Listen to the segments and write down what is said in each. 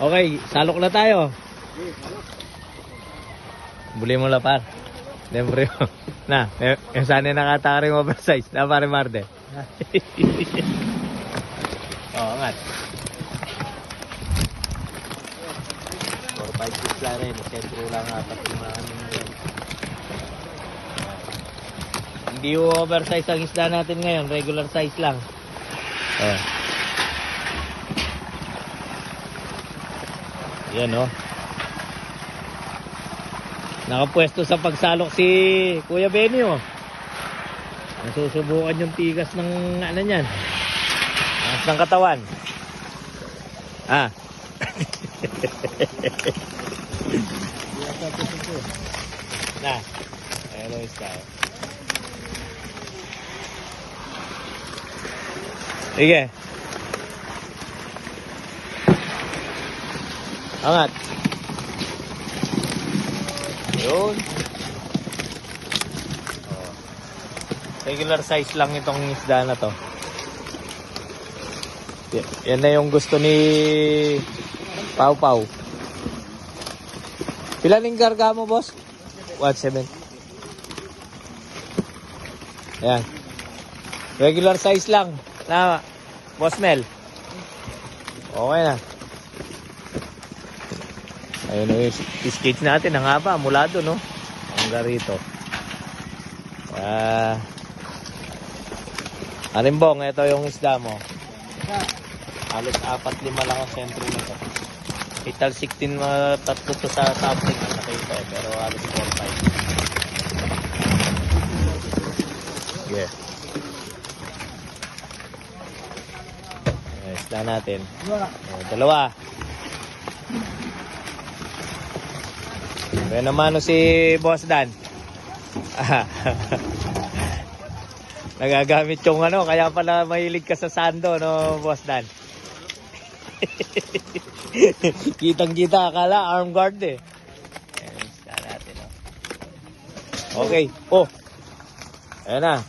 Okay, salok na tayo. Buli mo la par. Siyempre na, yung sana nakataring oversize na pare Marte. Oo nga. 4-5-6 lang rin. Sentro lang apat yung hindi oversize ang isda natin ngayon. Regular size lang. Yan o. Nakapwesto sa pagsalok si Kuya Benny o. Nasusubukan yung tigas ng ano nyan. Tigas ng katawan. Ah. Na. Ayan o isda. Sige. Angat. Yun. Regular size lang itong isda na to. Yan na yung gusto ni Pau Pau. Pila ning karga mo, boss? 1.7. Ayan. Regular size lang. Na, Boss Mel. Okay na. Ayun o yung skate natin. Ang haba. Mula doon, no? Hanggang rito. Arimbong, ito yung isda mo. Halos 4-5 lang ang sentro nito. Ital 16 tatlo to sa topic. Nakita eh. Pero halos 4-5. Yeah. Isda natin. Dalawa. Kaya naman si Boss Dan. Nagagamit yung ano, kaya pala mahilig ka sa sando, no, Boss Dan? Kitang-kita, akala arm guard eh. Ayan, isda natin, oh. Okay, oh. Ayan na.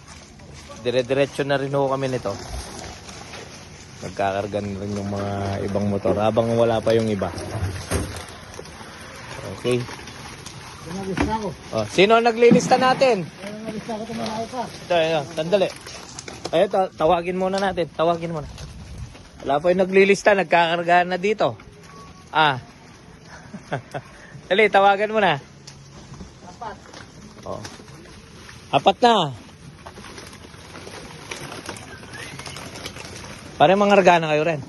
Dire-diretso na rin ho kami nito. Nagkakargan rin yung mga ibang motor habang wala pa yung iba. Okay. Oh, sino naglilista natin? Ito, sandali. Ay, tawagin muna natin. Tawagin muna. Wala pa yung naglilista. Nagkakargahan na dito. Ah. Dali, tawagan mo na. 4. Oh. 4 na. Parang mangarga na kayo rin.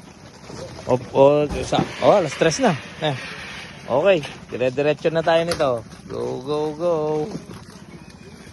Alas 3 na. Okay, dire-diretso na tayo nito. Go, go, go.